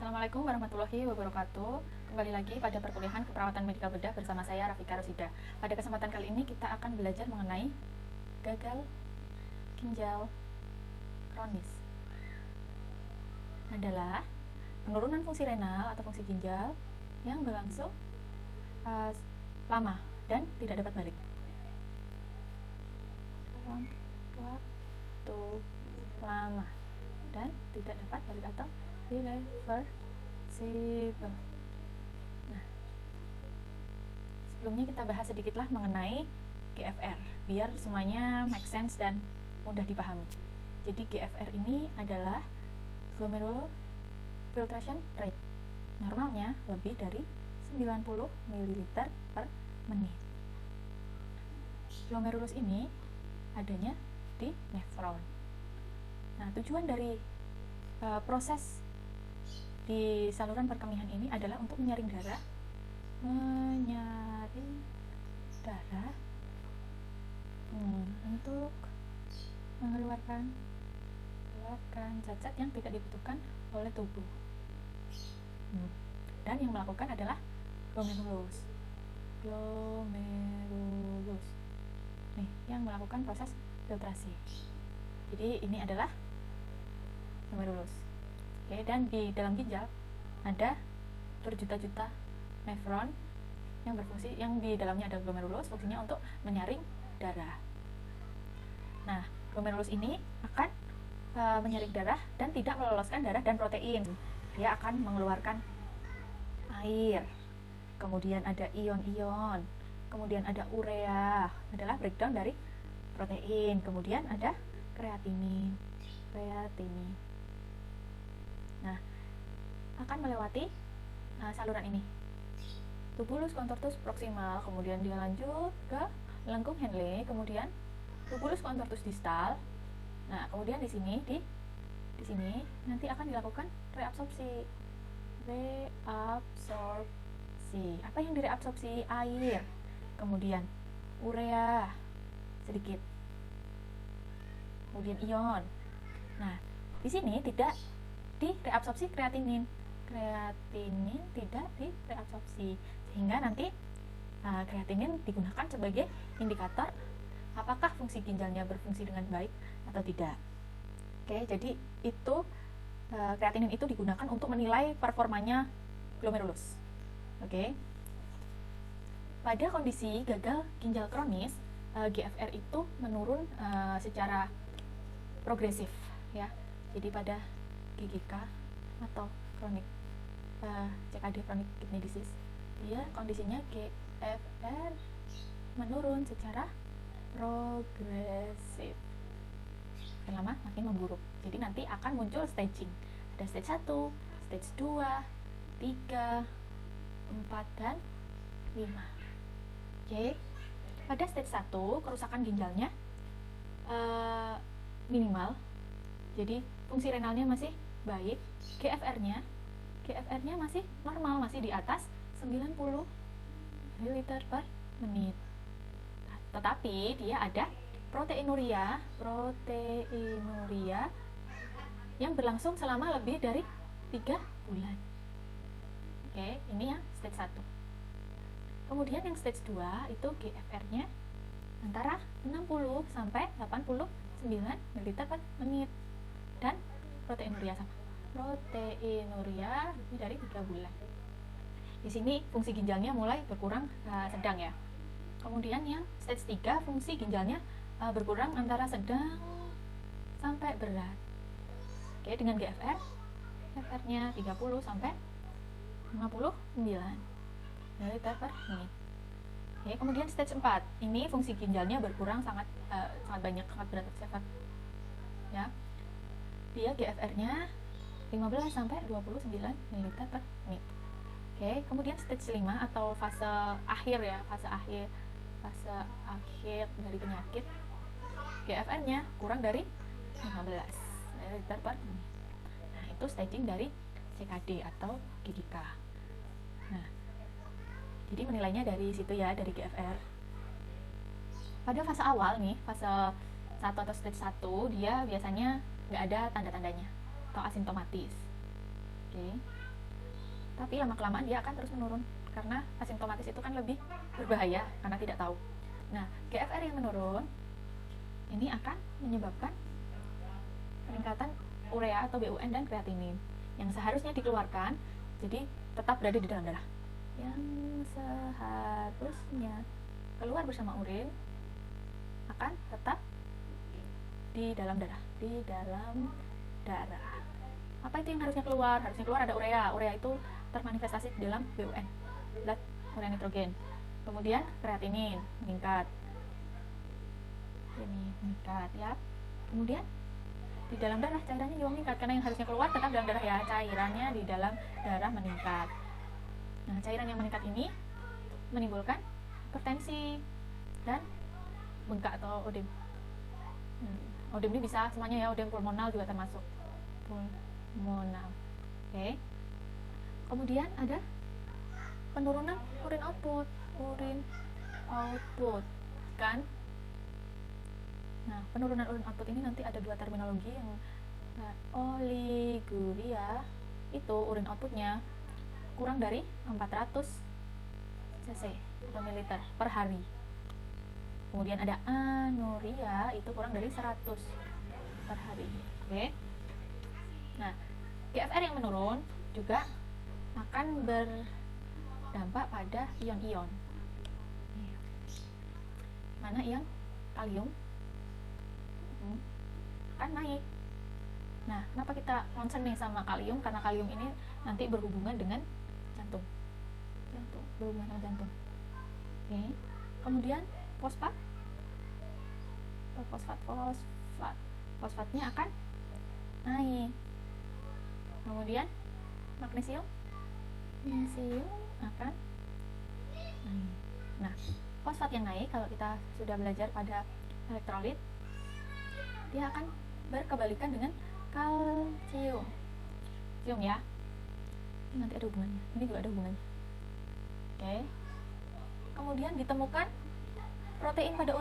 Assalamualaikum warahmatullahi wabarakatuh. Kembali lagi pada perkuliahan keperawatan medika bedah bersama saya Rafika Rosida. Pada kesempatan kali ini kita akan belajar mengenai gagal ginjal kronis. Adalah penurunan fungsi renal atau fungsi ginjal yang berlangsung lama dan tidak dapat balik. Waktu lama dan tidak dapat balik atau irreversible. Nah, sebelumnya kita bahas sedikitlah mengenai GFR biar semuanya make sense dan mudah dipahami. Jadi GFR ini adalah glomerular filtration rate. Normalnya lebih dari 90 ml per menit. Glomerulus ini adanya di nefron. Nah, tujuan dari proses di saluran perkemihan ini adalah untuk menyaring darah untuk mengeluarkan zat-zat yang tidak dibutuhkan oleh tubuh. Dan yang melakukan adalah glomerulus. Nih, yang melakukan proses filtrasi. Jadi ini adalah glomerulus. Oke, dan di dalam ginjal ada berjuta-juta nefron yang berfungsi, yang di dalamnya ada glomerulus, fungsinya untuk menyaring darah. Nah, glomerulus ini akan menyaring darah dan tidak meloloskan darah dan protein. Dia akan mengeluarkan air. Kemudian ada ion-ion. Kemudian ada urea, adalah breakdown dari protein. Kemudian ada kreatinin. Nah, akan melewati saluran ini, tubulus contortus proximal, kemudian dia lanjut ke lengkung Henle, kemudian tubulus contortus distal. Nah, kemudian di sini nanti akan dilakukan reabsorpsi. Apa yang direabsorpsi? Air, kemudian urea sedikit, kemudian ion. Nah, di sini tidak direabsorpsi kreatinin tidak direabsorpsi, sehingga nanti kreatinin digunakan sebagai indikator apakah fungsi ginjalnya berfungsi dengan baik atau tidak. Oke, jadi itu kreatinin itu digunakan untuk menilai performanya glomerulus. Oke, pada kondisi gagal ginjal kronis, GFR itu menurun secara progresif, ya. Jadi pada GGK atau chronic CKD chronic kidney disease, dia kondisinya GFR menurun secara progresif, makin lama makin memburuk. Jadi nanti akan muncul staging, ada stage 1, stage 2, 3, 4, dan 5. Oke, pada stage 1 kerusakan ginjalnya minimal, jadi fungsi renalnya masih baik, GFR-nya masih normal, masih di atas 90 ml per menit. Tetapi dia ada proteinuria yang berlangsung selama lebih dari 3 bulan. Oke, ini yang stage 1. Kemudian yang stage 2 itu GFR-nya antara 60 sampai 89 ml per menit, dan proteinuria sama. Proteinuria lebih dari 3 bulan. Di sini fungsi ginjalnya mulai berkurang sedang, ya. Kemudian yang stage 3 fungsi ginjalnya berkurang antara sedang sampai berat. Oke, dengan GFR-nya 30 sampai 59 ml per menit. Oke, kemudian stage 4. Ini fungsi ginjalnya berkurang sangat banyak, sangat berat, ya. Dia GFR-nya 15 sampai 29 ml per menit. Oke, kemudian stage 5 atau fase akhir, ya, fase akhir dari penyakit, GFR-nya kurang dari 15 ml per menit. Nah, itu staging dari CKD atau GGK. Nah, jadi menilainya dari situ, ya, dari GFR. Pada fase awal nih, fase 1 atau stage 1, dia biasanya nggak ada tanda-tandanya atau asimptomatis. Oke. tapi lama-kelamaan dia akan terus menurun karena asimptomatis itu kan lebih berbahaya karena tidak tahu. Nah, GFR yang menurun ini akan menyebabkan peningkatan urea atau BUN dan kreatinin yang seharusnya dikeluarkan, jadi tetap berada di dalam darah. Yang seharusnya keluar bersama urin akan tetap di dalam darah, Apa itu yang harusnya keluar? Harusnya keluar ada urea. Urea itu termanifestasi di dalam BUN, blood urea nitrogen. Kemudian kreatinin meningkat. Ini meningkat ya. Kemudian di dalam darah cairannya juga meningkat karena yang harusnya keluar tetap dalam darah ya. Cairannya di dalam darah meningkat. Nah, cairan yang meningkat ini menimbulkan hipertensi dan bengkak atau odem. Odem ini bisa semuanya ya, odem pulmonal juga termasuk. Pulmonal. Oke. Kemudian ada penurunan urin output kan. Nah, penurunan urin output ini nanti ada dua terminologi yang oliguria itu urin outputnya kurang dari 400 cc atau mililiter per hari. Kemudian ada anuria itu kurang dari 100 per hari. Oke. Nah, GFR yang menurun juga akan berdampak pada ion-ion. Mana ion kalium kan naik. Nah, kenapa kita concern nih sama kalium? Karena kalium ini nanti berhubungan dengan jantung, berhubungan dengan jantung. Oke. Kemudian fosfatnya akan naik. Kemudian magnesium akan naik. Nah, fosfat yang naik kalau kita sudah belajar pada elektrolit, dia akan berkebalikan dengan kalsium ya. Ini nanti ada hubungannya, ini juga ada hubungannya. Oke. Kemudian ditemukan protein pada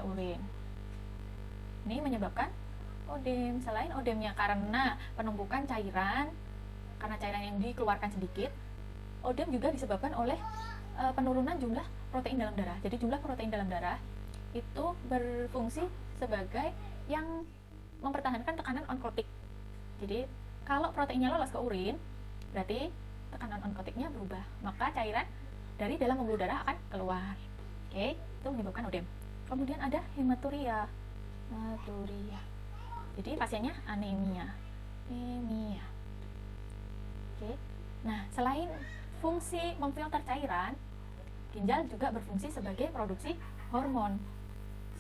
urin. Ini menyebabkan odem. Selain odemnya karena penumpukan cairan, karena cairan yang dikeluarkan sedikit, odem juga disebabkan oleh penurunan jumlah protein dalam darah. Jadi jumlah protein dalam darah itu berfungsi sebagai yang mempertahankan tekanan onkotik. Jadi kalau proteinnya lolos ke urin, berarti tekanan onkotiknya berubah, maka cairan dari dalam pembuluh darah akan keluar. Oke, itu menyebabkan odem. Kemudian ada hematuria. Jadi pasiennya anemia. Oke. Nah, selain fungsi memfilter cairan, ginjal juga berfungsi sebagai produksi hormon.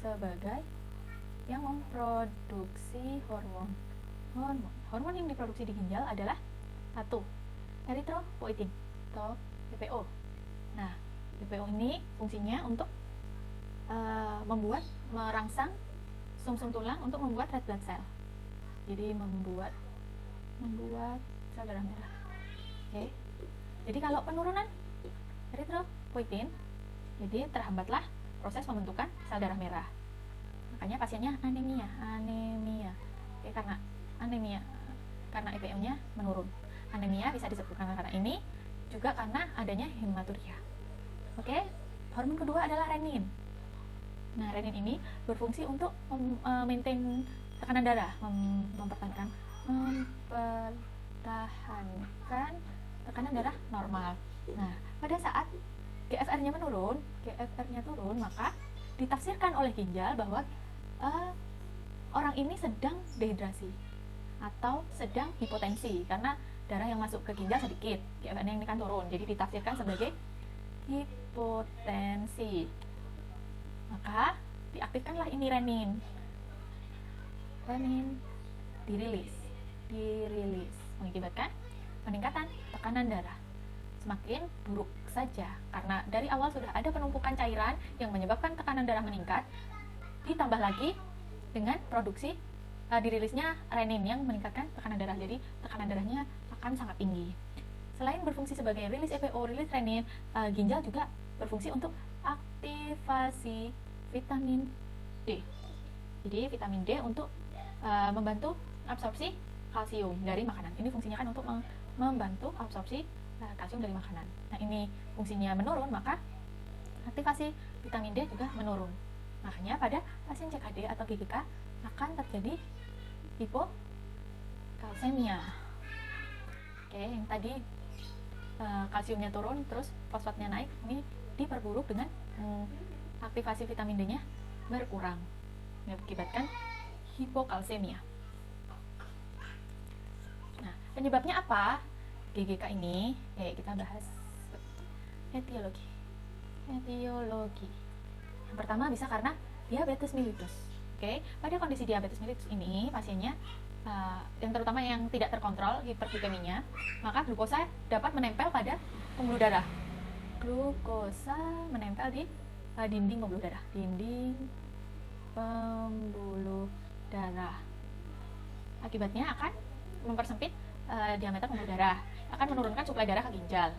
Sebagai yang memproduksi hormon. Hormon yang diproduksi di ginjal adalah satu, eritropoietin atau EPO. Nah, EPO ini fungsinya untuk merangsang sumsum tulang untuk membuat red blood cell. Jadi membuat sel darah merah. Oke. Jadi kalau penurunan eritropoietin, jadi terhambatlah proses pembentukan sel darah merah. Makanya pasiennya anemia. Oke, karena anemia, karena EPO-nya menurun. Anemia bisa disebabkan karena ini, juga karena adanya hematuria. Oke, hormon kedua adalah renin. Nah, renin ini berfungsi untuk maintain tekanan darah, mempertahankan tekanan darah normal. Nah, pada saat GFR-nya turun, maka ditafsirkan oleh ginjal bahwa orang ini sedang dehidrasi atau sedang hipotensi karena darah yang masuk ke ginjal sedikit, GFR-nya ini kan turun, jadi ditafsirkan sebagai hipotensi. Maka diaktifkanlah ini renin dirilis mengakibatkan peningkatan tekanan darah semakin buruk saja karena dari awal sudah ada penumpukan cairan yang menyebabkan tekanan darah meningkat, ditambah lagi dengan produksi dirilisnya renin yang meningkatkan tekanan darah, jadi tekanan darahnya akan sangat tinggi. Selain berfungsi sebagai rilis EPO, rilis renin, ginjal juga berfungsi untuk aktivasi vitamin D. Jadi vitamin D untuk membantu absorpsi kalsium dari makanan. Ini fungsinya kan untuk membantu absorpsi kalsium dari makanan. Nah, ini fungsinya menurun, maka aktivasi vitamin D juga menurun. Makanya pada pasien CKD atau GGK akan terjadi hipokalsemia. Oke, yang tadi kalsiumnya turun terus fosfatnya naik, ini diperburuk dengan aktivasi vitamin D-nya berkurang, mengakibatkan hipokalsemia. Nah, penyebabnya apa GGK ini? Kita bahas etiologi. Yang pertama bisa karena diabetes mellitus. Pada kondisi diabetes mellitus ini pasiennya yang terutama yang tidak terkontrol hiperglikeminya, maka glukosa dapat menempel pada pembuluh darah. Glukosa menempel di dinding pembuluh darah. Akibatnya akan mempersempit diameter pembuluh darah, akan menurunkan suplai darah ke ginjal.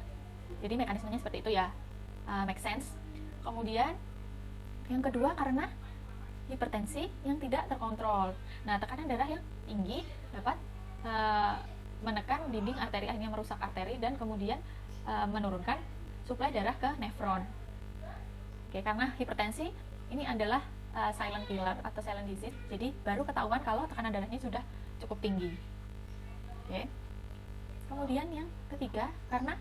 Jadi mekanismenya seperti itu ya, make sense. Kemudian yang kedua karena hipertensi yang tidak terkontrol. Nah, tekanan darah yang tinggi dapat menekan dinding arteri, akhirnya merusak arteri dan kemudian menurunkan suplai darah ke nefron. Karena hipertensi ini adalah silent killer atau silent disease, jadi baru ketahuan kalau tekanan darahnya sudah cukup tinggi. Kemudian yang ketiga karena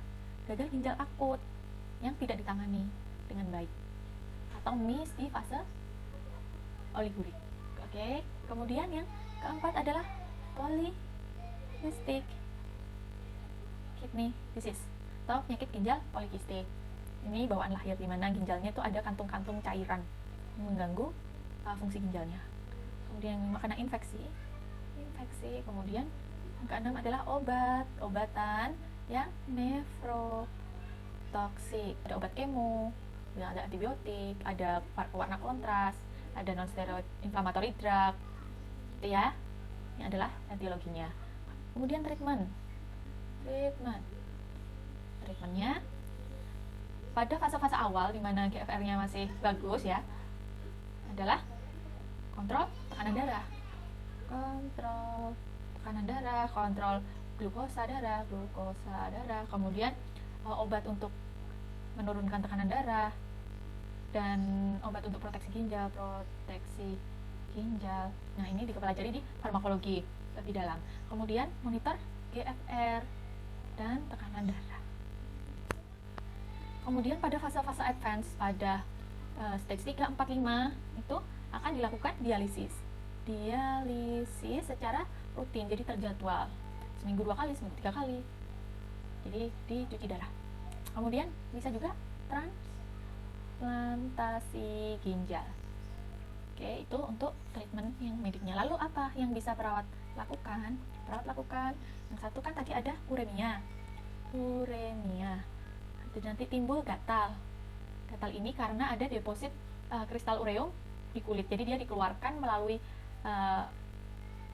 gagal ginjal akut yang tidak ditangani dengan baik atau miss di fase oligurik. Kemudian yang keempat adalah polycystic kidney disease atau penyakit ginjal polikistik. Ini bawaan lahir di mana ginjalnya itu ada kantung-kantung cairan mengganggu fungsi ginjalnya. Kemudian makanan infeksi. Kemudian yang keenam adalah obatan yang nefrotoksik. Ada obat kemo, ada antibiotik, ada warna kontras, ada non-steroid inflammatory drug, itu ya. Ini adalah etiologinya. Kemudian treatmentnya pada fase-fase awal di mana GFR-nya masih bagus ya, adalah kontrol tekanan darah, kontrol glukosa darah, kemudian obat untuk menurunkan tekanan darah, dan obat untuk proteksi ginjal. Nah, ini dipelajari di farmakologi lebih dalam. Kemudian monitor GFR dan tekanan darah. Kemudian pada fase-fase advance pada stage 3, 4, 5 itu akan dilakukan dialisis secara rutin, jadi terjadwal, seminggu 2 kali, seminggu 3 kali, jadi dicuci darah. Kemudian bisa juga transplantasi ginjal. Itu untuk treatment yang mediknya. Lalu apa yang bisa perawat lakukan? Yang satu kan tadi ada uremia. Nanti timbul gatal ini karena ada deposit kristal ureum di kulit, jadi dia dikeluarkan melalui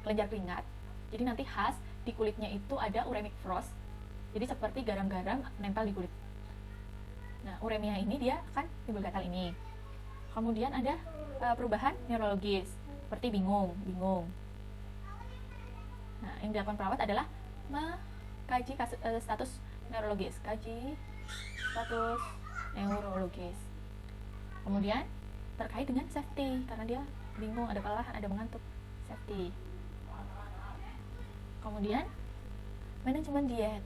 kelenjar keringat. Jadi nanti khas di kulitnya itu ada uremic frost, jadi seperti garam-garam nempel di kulit. Nah, uremia ini dia akan timbul gatal ini. Kemudian ada perubahan neurologis seperti bingung. Nah, yang dilakukan perawat adalah mengkaji status neurologis. Kemudian terkait dengan safety, karena dia bingung, ada kelelahan, ada mengantuk, safety. Kemudian manajemen diet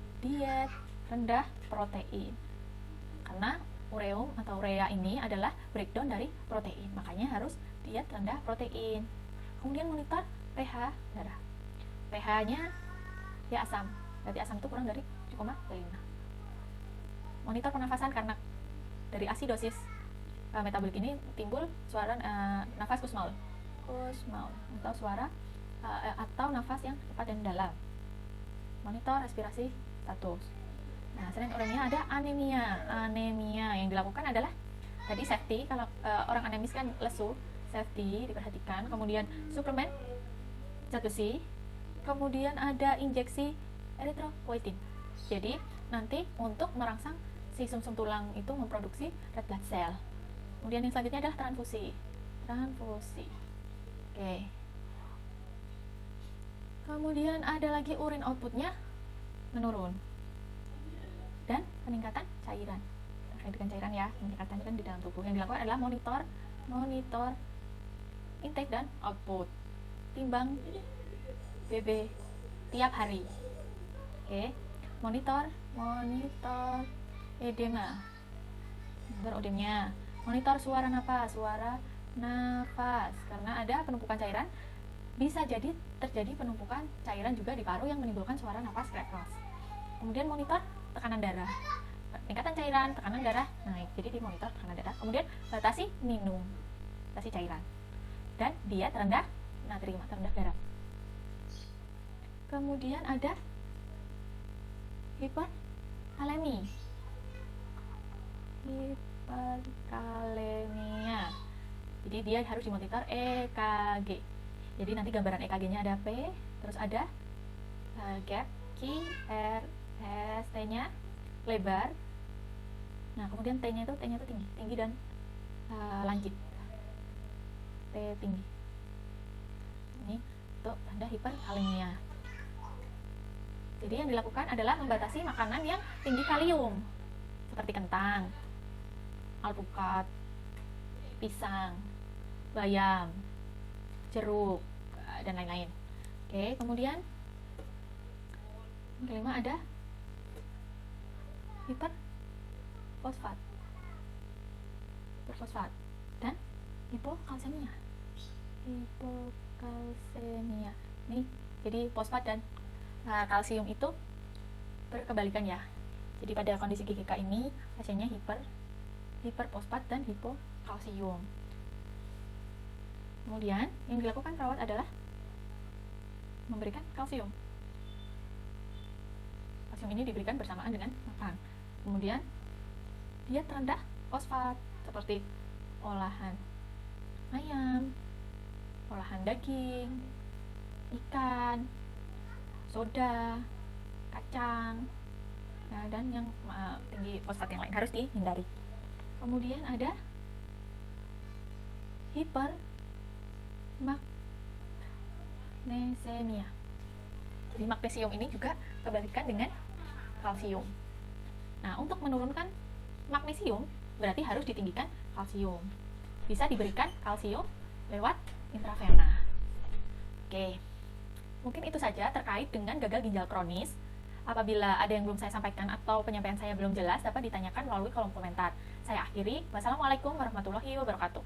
rendah protein, karena ureum atau urea ini adalah breakdown dari protein, makanya harus diet rendah protein. Kemudian monitor pH darah, pH-nya ya asam, berarti asam itu kurang dari 7,5. Monitor pernafasan, karena dari asidosis metabolik ini timbul suara nafas kusmaul atau suara atau nafas yang cepat dan dalam. Monitor respirasi status. Nah, selain uremia ada anemia. Yang dilakukan adalah tadi safety, kalau orang anemis kan lesu, safety diperhatikan. Kemudian suplemen zat besi. Kemudian ada injeksi eritropoietin. Jadi nanti untuk merangsang si sumsum tulang itu memproduksi red blood cell. Kemudian yang selanjutnya adalah transfusi. Kemudian ada lagi urin outputnya menurun. Dan peningkatan cairan. Terkait dengan cairan ya, peningkatan cairan di dalam tubuh. Yang dilakukan adalah monitor intake dan output. Timbang BB tiap hari. Oke. Monitor edema. Monitor odemnya. Monitor suara nafas, karena ada penumpukan cairan, bisa jadi terjadi penumpukan cairan juga di paru yang menimbulkan suara nafas keras. Kemudian monitor tekanan darah, peningkatan cairan, tekanan darah naik, jadi dimonitor tekanan darah. Kemudian batasi minum, batasi cairan, dan dia terendah natrium, terendah garam. Kemudian ada hiperkalemia. Jadi dia harus dimonitor EKG. Jadi nanti gambaran EKG-nya ada P, terus ada gap, Q, R, S, T-nya lebar. Nah, kemudian T-nya itu tinggi dan lancip. T tinggi. Ini untuk tanda hiperkalemia. Jadi yang dilakukan adalah membatasi makanan yang tinggi kalium, seperti kentang, alpukat, pisang, bayam, jeruk, dan lain-lain. Oke, kemudian yang kelima ada hiperfosfat dan hipokalsemia. Nih, jadi fosfat dan kalsium itu berkebalikan ya. Jadi pada kondisi GGK ini pasiennya hiperfosfat dan hipokalsium. Kemudian yang dilakukan perawat adalah memberikan kalsium. Kalsium ini diberikan bersamaan dengan makan. Kemudian dia terendah fosfat seperti olahan ayam, olahan daging, ikan, soda, kacang, nah, dan yang tinggi fosfat yang lain harus dihindari. Kemudian ada hipermagnesemia. Jadi magnesium ini juga kebalikan dengan kalsium. Nah, untuk menurunkan magnesium berarti harus ditinggikan kalsium. Bisa diberikan kalsium lewat intravena. Oke. Mungkin itu saja terkait dengan gagal ginjal kronis. Apabila ada yang belum saya sampaikan atau penyampaian saya belum jelas, dapat ditanyakan melalui kolom komentar. Saya akhiri. Wassalamualaikum warahmatullahi wabarakatuh.